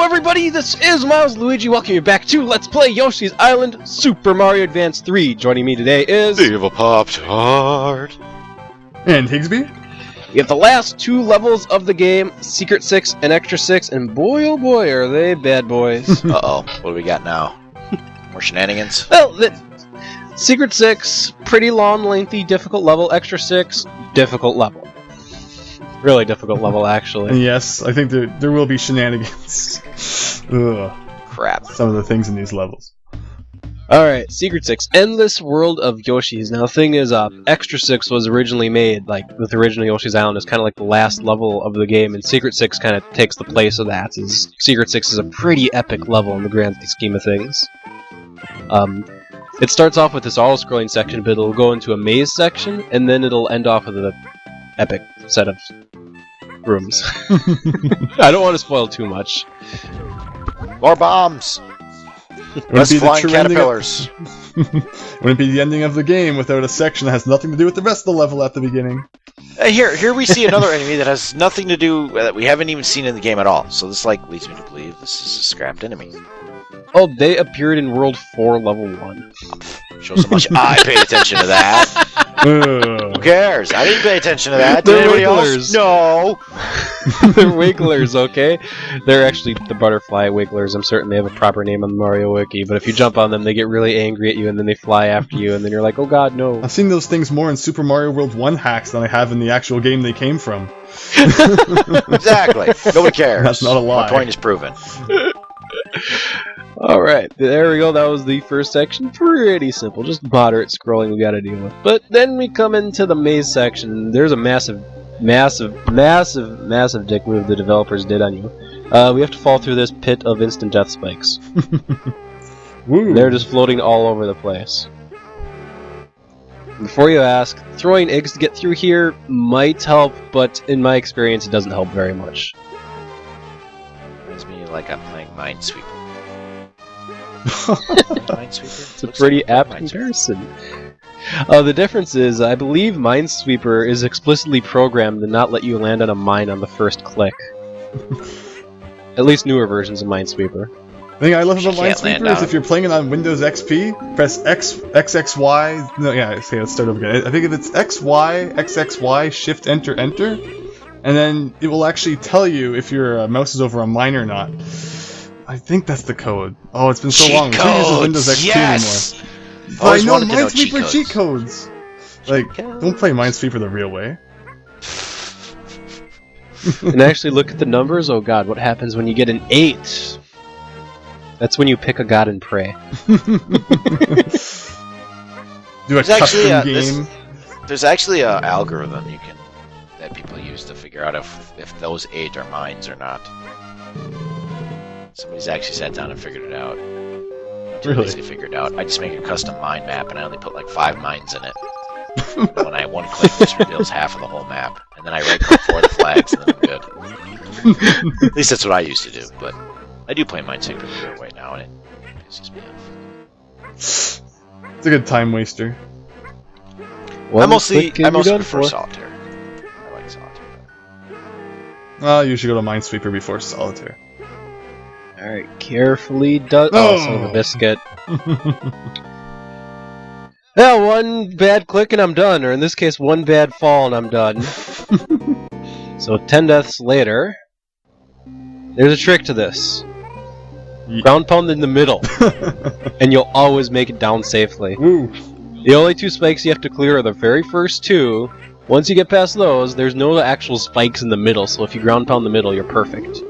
everybody, this is Milesluigi. Welcome you back to Let's Play Yoshi's Island Super Mario Advance 3. Joining me today is... Evil Pop-Tart. And Higsby. We have the last two levels of the game, Secret 6 and Extra 6, and boy oh boy are they bad boys. Uh-oh, what do we got now? More shenanigans? Well, Secret 6, pretty long, lengthy, difficult level. Extra 6, difficult level. Really difficult level, actually. And yes, I think there will be shenanigans. Ugh. Crap. Some of the things in these levels. Alright, Secret 6, Endless World of Yoshi's. Now the thing is, Extra 6 was originally made, like, with the original Yoshi's Island, is kind of like the last level of the game, and Secret 6 kind of takes the place of that. Secret 6 is a pretty epic level in the grand scheme of things. It starts off with this auto-scrolling section, but it'll go into a maze section, and then it'll end off with an epic set of rooms. I don't want to spoil too much. More bombs! Less flying caterpillars! Wouldn't be the ending of the game without a section that has nothing to do with the rest of the level at the beginning. Here we see another enemy that has nothing to do, that we haven't even seen in the game at all. So this, like, leads me to believe this is a scrapped enemy. Oh, they appeared in World 4, Level 1. Shows how much I paid attention to that. Who cares? I didn't pay attention to that. Did They're anybody wigglers. else? No! They're wigglers, okay? They're actually the butterfly wigglers. I'm certain they have a proper name on the Mario Wiki, but if you jump on them, they get really angry at you, and then they fly after you, and then you're like, oh god, no. I've seen those things more in Super Mario World 1 hacks than I have in the actual game they came from. Exactly. Nobody cares. That's not a lie. My point is proven. Alright, there we go. That was the first section. Pretty simple. Just moderate scrolling we gotta deal with. But then we come into the maze section. There's a massive dick move the developers did on you. We have to fall through this pit of instant death spikes. Woo. They're just floating all over the place. Before you ask, throwing eggs to get through here might help, but in my experience it doesn't help very much. Reminds me like I'm playing Minesweeper. Minesweeper? It's a pretty apt comparison. The difference is, I believe Minesweeper is explicitly programmed to not let you land on a mine on the first click. At least newer versions of Minesweeper. The thing I love about Minesweeper is if you're playing it on Windows XP, press XXY. No, yeah, okay, let's start over again. I think if it's XY, Shift Enter, Enter, and then it will actually tell you if your mouse is over a mine or not. I think that's the code. Oh, it's been so long. I can't use Windows XP anymore. I know Minesweeper cheat codes. Like, don't play Minesweeper the real way. And actually look at the numbers. Oh god, what happens when you get an 8? That's when you pick a god and pray. Do a custom game. There's actually an algorithm that people use to figure out if those 8 are mines or not. Somebody's actually sat down and figured it out. Really? Figured it out. I just make a custom mine map, and I only put like 5 mines in it. When I one click, this reveals half of the whole map, and then I right-click 4 of the flags, and then I'm good. At least that's what I used to do. But I do play Minesweeper the real way now, and it pisses me off. It's a good time waster. I mostly prefer Solitaire. I like Solitaire better. Well, you should go to Minesweeper before Solitaire. Alright, carefully done. Oh, son of a biscuit. Yeah, one bad click and I'm done, or in this case, one bad fall and I'm done. So 10 deaths later, there's a trick to this. Ground pound in the middle, and you'll always make it down safely. Woo. The only 2 spikes you have to clear are the very first 2. Once you get past those, there's no actual spikes in the middle, so if you ground pound the middle, you're perfect.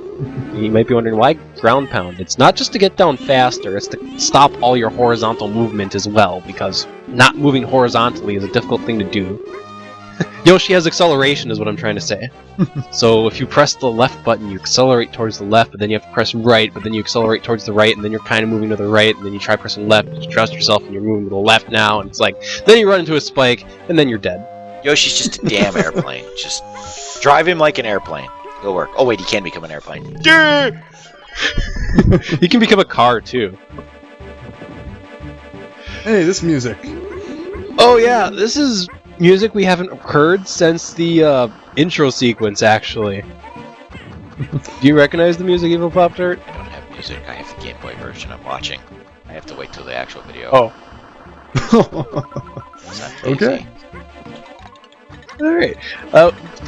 You might be wondering, why ground pound? It's not just to get down faster, it's to stop all your horizontal movement as well, because not moving horizontally is a difficult thing to do. Yoshi has acceleration, is what I'm trying to say. So if you press the left button, you accelerate towards the left, but then you have to press right, but then you accelerate towards the right, and then you're kind of moving to the right, and then you try pressing left, you trust yourself, and you're moving to the left now, and it's like, then you run into a spike, and then you're dead. Yoshi's just a damn airplane. Just drive him like an airplane. Go work. Oh wait, he can become an airplane. He can become a car too. Hey, this music. Oh yeah, this is music we haven't heard since the intro sequence, actually. Do you recognize the music, Evil Pop-Tart? I don't music. I have the Game Boy version I'm watching. I have to wait till the actual video. Oh. It's not crazy. Okay. Alright.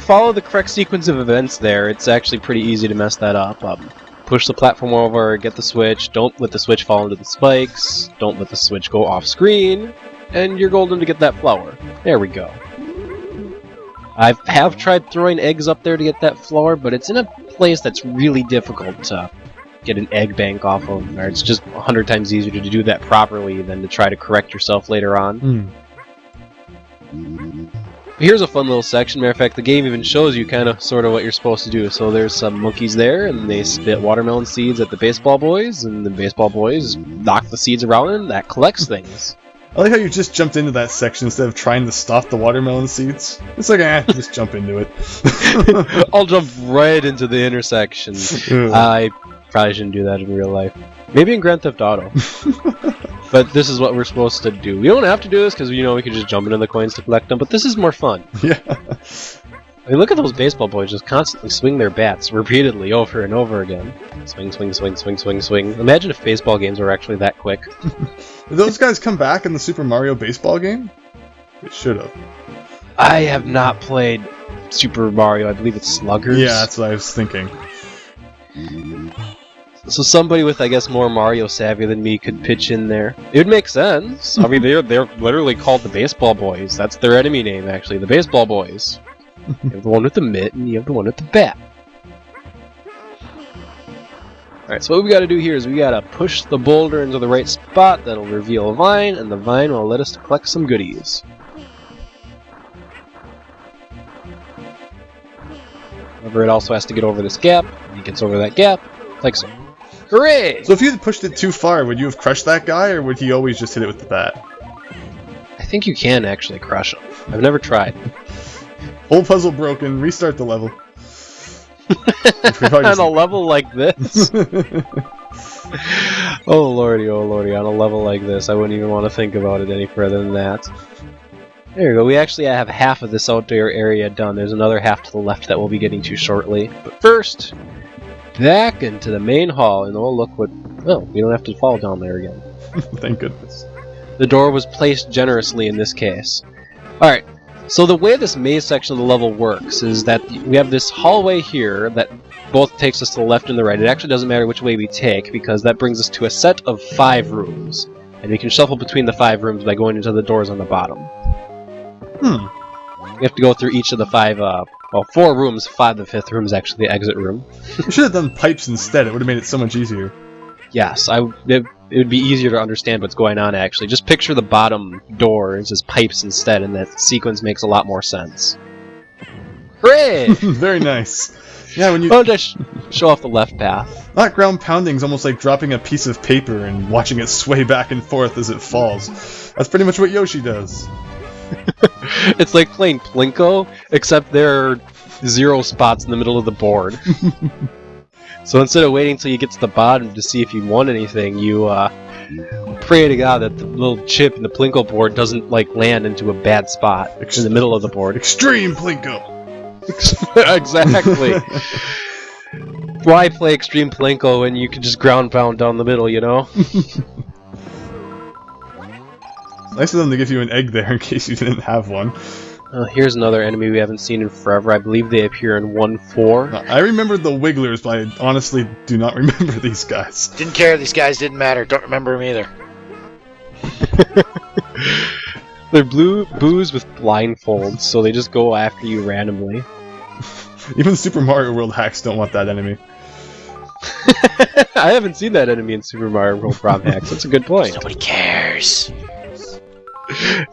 Follow the correct sequence of events there. It's actually pretty easy to mess that up. Push the platform over, get the switch, don't let the switch fall into the spikes, don't let the switch go off screen, and you're golden to get that flower. There we go. I have tried throwing eggs up there to get that flower, but it's in a place that's really difficult to get an egg bank off of, or it's just 100 times easier to do that properly than to try to correct yourself later on. Here's a fun little section. Matter of fact, the game even shows you kind of sort of what you're supposed to do. So there's some monkeys there, and they spit watermelon seeds at the baseball boys, and the baseball boys knock the seeds around, and that collects things. I like how you just jumped into that section instead of trying to stop the watermelon seeds. It's like, just jump into it. I'll jump right into the intersection. I probably shouldn't do that in real life. Maybe in Grand Theft Auto. But this is what we're supposed to do. We don't have to do this because, you know, we can just jump into the coins to collect them, but this is more fun. Yeah. I mean, look at those baseball boys just constantly swing their bats repeatedly over and over again. Swing, swing, swing, swing, swing, swing. Imagine if baseball games were actually that quick. Did those guys come back in the Super Mario baseball game? They should have. I have not played Super Mario. I believe it's Sluggers. Yeah, that's what I was thinking. So somebody with, I guess, more Mario savvy than me could pitch in there. It would make sense. I mean, they're literally called the Baseball Boys. That's their enemy name, actually. The Baseball Boys. You have the one with the mitt, and you have the one with the bat. Alright, so what we gotta do here is we gotta push the boulder into the right spot. That'll reveal a vine, and the vine will let us collect some goodies. However, it also has to get over this gap. When it gets over that gap, like so. Hooray! So if you had pushed it too far, would you have crushed that guy, or would he always just hit it with the bat? I think you can actually crush him. I've never tried. Whole puzzle broken, restart the level. On a level like this? Oh lordy, on a level like this, I wouldn't even want to think about it any further than that. There we go, we actually have half of this outdoor area done. There's another half to the left that we'll be getting to shortly. But first, back into the main hall, and oh look what... Oh, we don't have to fall down there again. Thank goodness. The door was placed generously in this case. Alright, so the way this maze section of the level works is that we have this hallway here that both takes us to the left and the right. It actually doesn't matter which way we take, because that brings us to a set of 5 rooms. And we can shuffle between the 5 rooms by going into the doors on the bottom. We have to go through each of the 5, well, 4 rooms. The 5th room is actually the exit room. You should have done pipes instead. It would have made it so much easier. Yes, it would be easier to understand what's going on, actually. Just picture the bottom doors as pipes instead, and that sequence makes a lot more sense. Hooray! Very nice. Yeah, when you... Well, just show off the left path. That ground pounding is almost like dropping a piece of paper and watching it sway back and forth as it falls. That's pretty much what Yoshi does. It's like playing Plinko, except there are 0 spots in the middle of the board. So instead of waiting until you get to the bottom to see if you won anything, you pray to God that the little chip in the Plinko board doesn't like land into a bad spot in the middle of the board. Extreme Plinko! Exactly. Why play Extreme Plinko when you can just ground pound down the middle, you know? Nice of them to give you an egg there in case you didn't have one. Here's another enemy we haven't seen in forever. I believe they appear in 1-4. I remember the Wigglers, but I honestly do not remember these guys. Didn't care, these guys didn't matter. Don't remember them either. They're blue boos with blindfolds, so they just go after you randomly. Even Super Mario World hacks don't want that enemy. I haven't seen that enemy in Super Mario World Prom hacks. That's a good point. Nobody cares.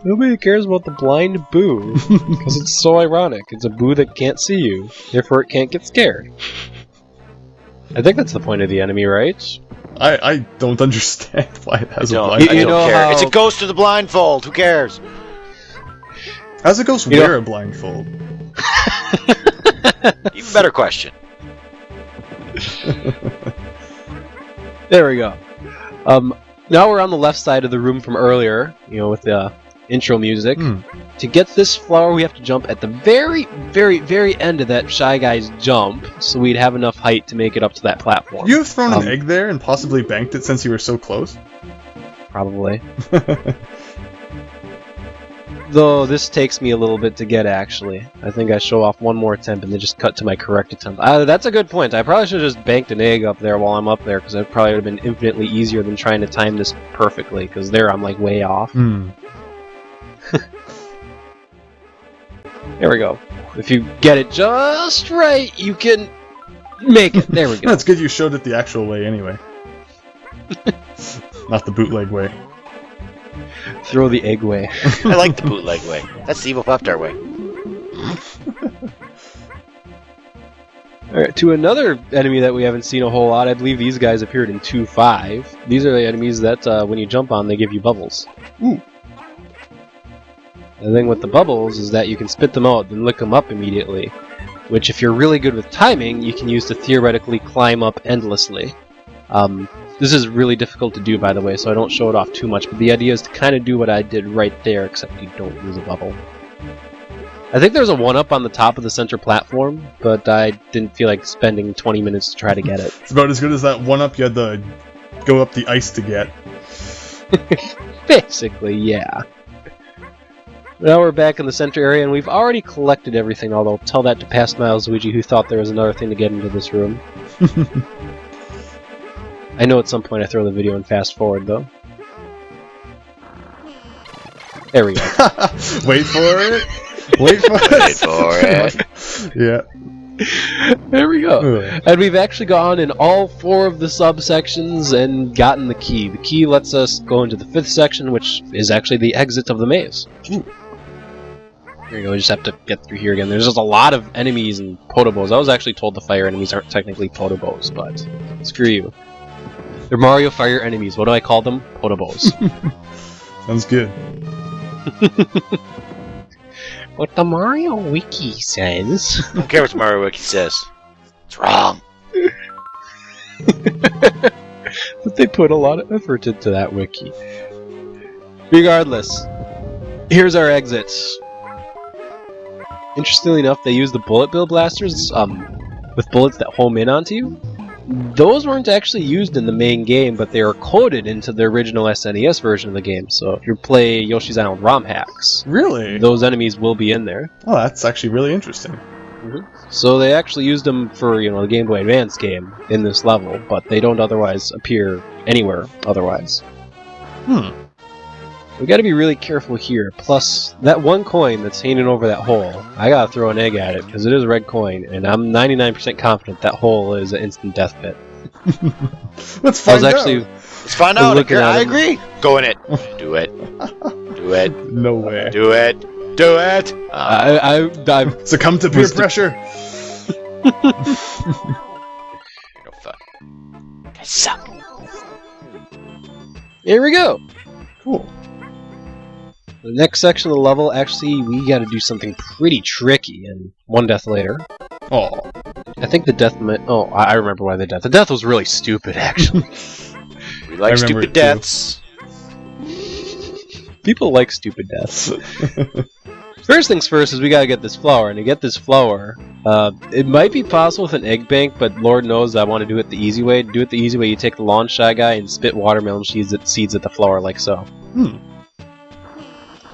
Nobody cares about the blind boo, because it's so ironic. It's a boo that can't see you, therefore it can't get scared. I think that's the point of the enemy, right? I don't understand why it has a I blindfold. don't care. It's a ghost with a blindfold. Who cares? How's a ghost wear a blindfold? Even better question. There we go. Now we're on the left side of the room from earlier, you know, with the intro music. To get this flower, we have to jump at the very, very, very end of that Shy Guy's jump, so we'd have enough height to make it up to that platform. You have thrown an egg there and possibly banked it since you were so close? Probably. Though this takes me a little bit to get, actually. I think I show off one more attempt and then just cut to my correct attempt. That's a good point. I probably should have just banked an egg up there while I'm up there, because that probably would have been infinitely easier than trying to time this perfectly, because there I'm like way off. There we go. If you get it just right, you can make it. There we go. That's good you showed it the actual way anyway. Not the bootleg way. Throw the egg way. I like the bootleg way. That's the evil Pop-Tart way. Alright, to another enemy that we haven't seen a whole lot. I believe these guys appeared in 2.5. These are the enemies that, when you jump on, they give you bubbles. Ooh. The thing with the bubbles is that you can spit them out, then lick them up immediately. Which, if you're really good with timing, you can use to theoretically climb up endlessly. This is really difficult to do, by the way, so I don't show it off too much, but the idea is to kind of do what I did right there, except you don't use a bubble. I think there's a 1-up on the top of the center platform, but I didn't feel like spending 20 minutes to try to get it. It's about as good as that 1-up you had to go up the ice to get. Basically, yeah. Now we're back in the center area, and we've already collected everything, although tell that to past Milesluigi, who thought there was another thing to get into this room. I know at some point I throw the video and fast forward, though. There we go. Wait for it! Wait for it! Wait for it! Yeah. There we go. And we've actually gone in all 4 of the subsections and gotten the key. The key lets us go into the 5th section, which is actually the exit of the maze. Ooh. There you go, we just have to get through here again. There's just a lot of enemies and potobos. I was actually told the fire enemies aren't technically potobos, but screw you. They're Mario Fire enemies. What do I call them? Potobos. Sounds good. What the Mario Wiki says. I don't care what the Mario Wiki says. It's wrong. But they put a lot of effort into that wiki. Regardless, here's our exits. Interestingly enough, they use the bullet bill blasters with bullets that home in onto you. Those weren't actually used in the main game, but they are coded into the original SNES version of the game. So if you play Yoshi's Island ROM hacks, really, those enemies will be in there. Oh, that's actually really interesting. So they actually used them for, the Game Boy Advance game in this level, but they don't otherwise appear anywhere otherwise. We gotta be really careful here. Plus, that one coin that's hanging over that hole, I gotta throw an egg at it, because it is a red coin, and I'm 99% confident that hole is an instant death pit. Let's find out. Let's find out. I agree. Go in it. Do it. Do it. No way. Do it. Do it. I succumb to peer pressure. You're no fun. I suck. Here we go. Cool. The next section of the level, actually, we gotta do something pretty tricky, and one death later. Oh. I think the death meant... Oh, I remember why the death... The death was really stupid, actually. We like stupid deaths. People like stupid deaths. First things first is we gotta get this flower, and to get this flower, it might be possible with an egg bank, but Lord knows I want to do it the easy way. To do it the easy way, you take the lawn Shy Guy and spit watermelon seeds at the flower like so.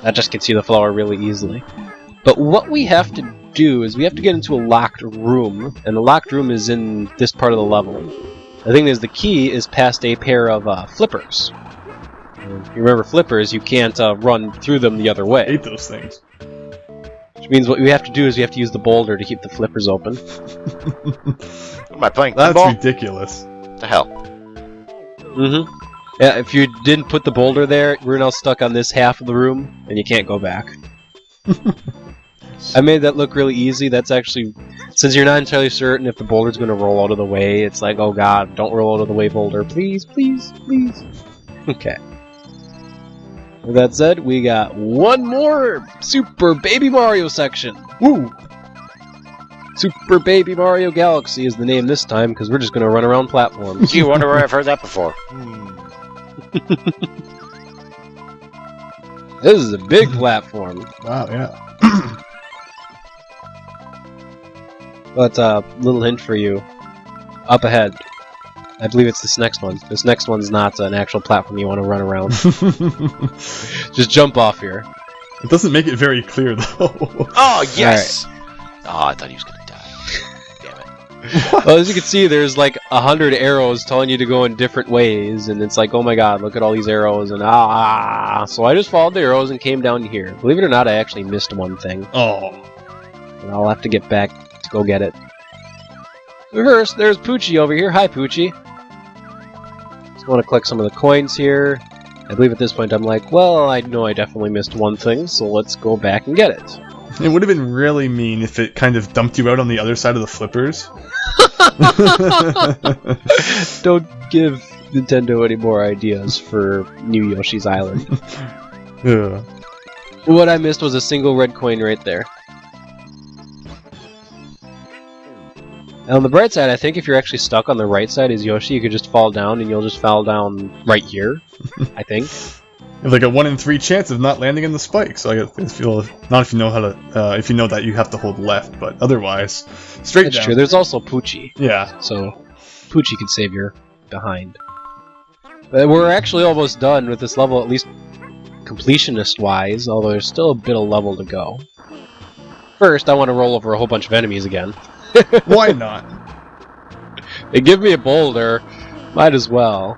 That just gets you the flower really easily. But what we have to do is we have to get into a locked room, and the locked room is in this part of the level. The thing is, the key is past a pair of flippers. If you remember flippers, you can't run through them the other way. I hate those things. Which means what we have to do is we have to use the boulder to keep the flippers open. Am I playing That's pinball? ridiculous. What the hell? Yeah, if you didn't put the boulder there, we're now stuck on this half of the room, and you can't go back. I made that look really easy. That's actually... Since you're not entirely certain if the boulder's going to roll out of the way, it's like, oh god, don't roll out of the way, boulder. Please, please, please. Okay. With that said, we got one more Super Baby Mario section. Woo! Super Baby Mario Galaxy is the name this time, because we're just going to run around platforms. Gee, wonder where I've heard that before. This is a big platform. Wow, yeah. But little hint for you. Up ahead. I believe it's this next one. This next one's not an actual platform you want to run around. Just jump off here. It doesn't make it very clear, though. Oh, yes! Right. Oh, I thought he was going to die. Damn it. Well, as you can see, there's like 100 arrows telling you to go in different ways, and it's like, oh my god, look at all these arrows, and So I just followed the arrows and came down here. Believe it or not, I actually missed one thing. Oh. And I'll have to get back to go get it. First, there's Poochie over here. Hi, Poochie. Just want to collect some of the coins here. I believe at this point I'm like, well, I know I definitely missed one thing, so let's go back and get it. It would have been really mean if it kind of dumped you out on the other side of the flippers. Don't give Nintendo any more ideas for New Yoshi's Island. Yeah. What I missed was a single red coin right there. On the bright side, I think if you're actually stuck on the right side as Yoshi, you could just fall down and you'll just fall down right here, I think. It's like a 1 in 3 chance of not landing in the spike, so I feel not if you know how to, if you know that you have to hold left, but otherwise, straight That's down. true. There's also Poochie. Yeah. So, Poochie can save your behind. But we're actually almost done with this level, at least completionist-wise, although there's still a bit of level to go. First, I want to roll over a whole bunch of enemies again. Why not? They give me a boulder. Might as well.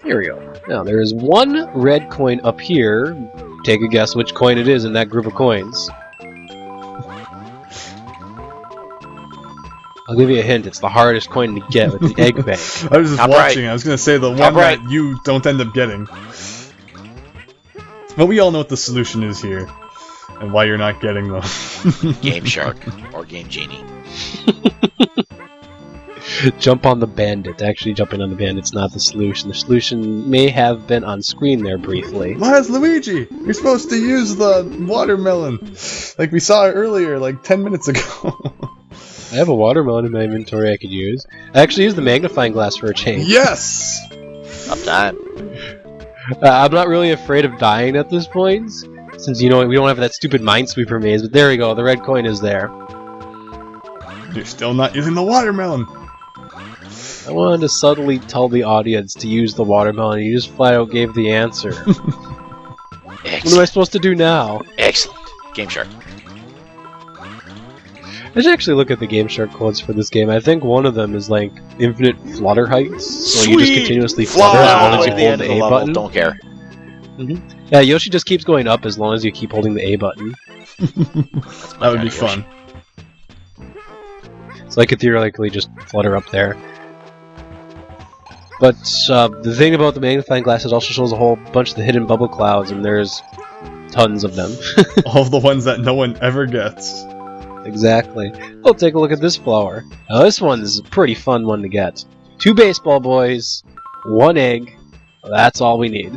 Here we go. Now, there is one red coin up here. Take a guess which coin it is in that group of coins. I'll give you a hint. It's the hardest coin to get with the egg bank. I was just watching. Right. I was going to say the one right. that you don't end up getting. But we all know what the solution is here. And why you're not getting them. Game Shark. Or Game Genie. Jump on the bandit. Actually, jumping on the bandit's not the solution. The solution may have been on screen there briefly. Milesluigi! You're supposed to use the watermelon! Like we saw earlier, like 10 minutes ago. I have a watermelon in my inventory I could use. I actually used the magnifying glass for a change. Yes! Uptime. I'm not really afraid of dying at this point. Since, you know, we don't have that stupid Minesweeper maze, but there we go, the red coin is there. You're still not using the watermelon! I wanted to subtly tell the audience to use the watermelon, and you just flat out gave the answer. What am I supposed to do now? Excellent. Game Shark. I should actually look at the Game Shark codes for this game. I think one of them is like infinite flutter heights, so you just continuously flutter as long as you hold the A button. Don't care. Yeah, Yoshi just keeps going up as long as you keep holding the A button. That would be fun. So I could theoretically just flutter up there. But the thing about the magnifying glass is it also shows a whole bunch of the hidden bubble clouds, and there's tons of them. All of the ones that no one ever gets. Exactly. Oh, take a look at this flower. Now this one's a pretty fun one to get. 2 baseball boys, 1 egg. That's all we need.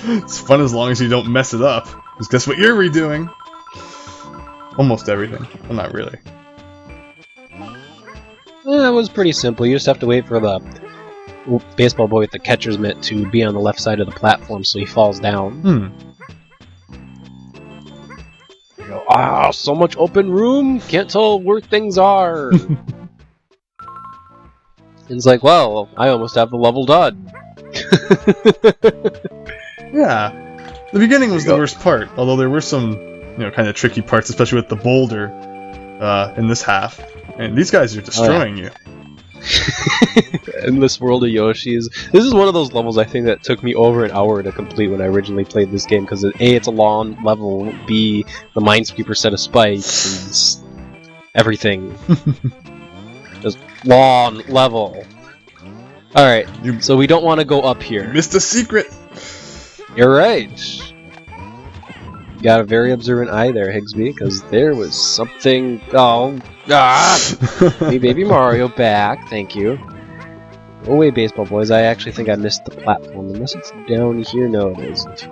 It's fun as long as you don't mess it up. Because guess what you're redoing? Almost everything. Well, not really. It was pretty simple. You just have to wait for the baseball boy with the catcher's mitt to be on the left side of the platform so he falls down. You go, ah, so much open room! Can't tell where things are! And it's like, well, I almost have the level done. Yeah. The beginning was the worst part, although there were some, you know, kind of tricky parts, especially with the boulder in this half. And these guys are destroying you. Endless World of Yoshi's. This is one of those levels I think that took me over an hour to complete when I originally played this game, because A, it's a long level, B, the Minesweeper set of spikes, and everything. Just long level. Alright, so we don't want to go up here. Missed a secret! You're right. You got a very observant eye there, Higsby, because there was something... Oh, Hey, Baby Mario back, thank you. Go away, baseball boys. I actually think I missed the platform. Unless it's down here, no it isn't.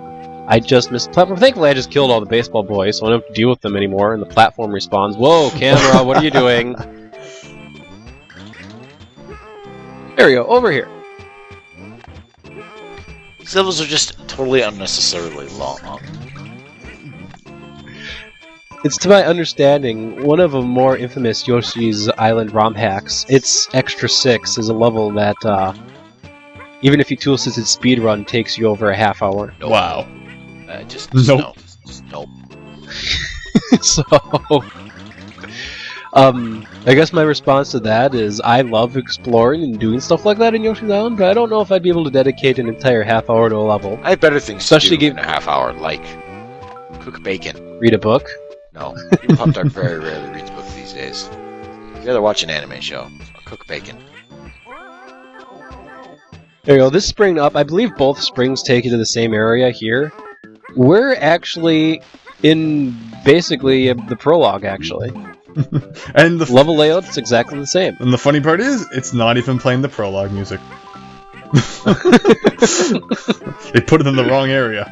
I just missed the platform. Thankfully I just killed all the baseball boys, so I don't have to deal with them anymore, and the platform respawns. Whoa, camera, what are you doing? There we go, over here. These levels are just totally unnecessarily long. It's to my understanding, one of the more infamous Yoshi's Island ROM hacks. It's Extra 6 is a level that, even if you tool-assisted speedrun, takes you over a half hour. Nope. Wow. Just Nope. no. Just nope. So, I guess my response to that is I love exploring and doing stuff like that in Yoshi's Island, but I don't know if I'd be able to dedicate an entire half hour to a level. I have better things Especially to do in a half hour, like cook bacon. Read a book. No, people Pop Tart very rarely reads books these days. You'd rather watch an anime show or cook bacon. There you go. This spring up, I believe both springs take you to the same area here. We're actually in basically the prologue, actually. And the Level layout's exactly the same. And the funny part is, it's not even playing the prologue music. They put it in the wrong area.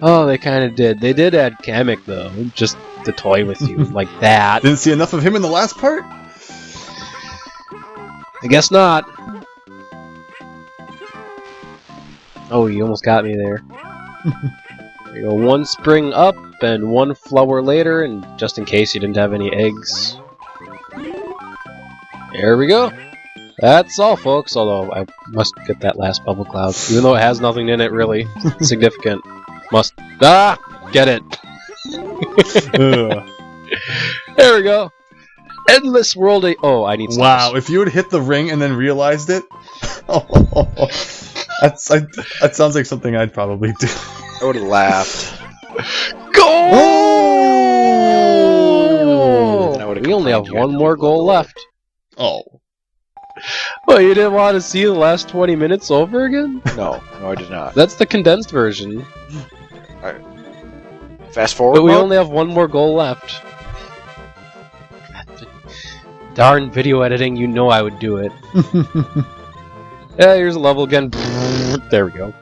Oh, they kind of did. They did add Kamek, though, just to toy with you, like that. Didn't see enough of him in the last part? I guess not. Oh, you almost got me there. There you go, one spring up and one flower later, and just in case you didn't have any eggs. There we go. That's all, folks, although I must get that last bubble cloud. Even though it has nothing in it, really significant. Must... Ah! Get it! There we go. Endless world... Oh, I need stars. Wow, if you had hit the ring and then realized it... that sounds like something I'd probably do. I would have laughed. Goal! Oh! We only have one more goal left. Oh. Well, you didn't want to see the last 20 minutes over again? No, I did not. That's the condensed version. Fast forward. But we mode? only have one more goal left. Darn video editing, you know I would do it. Yeah, here's a level again. There we go.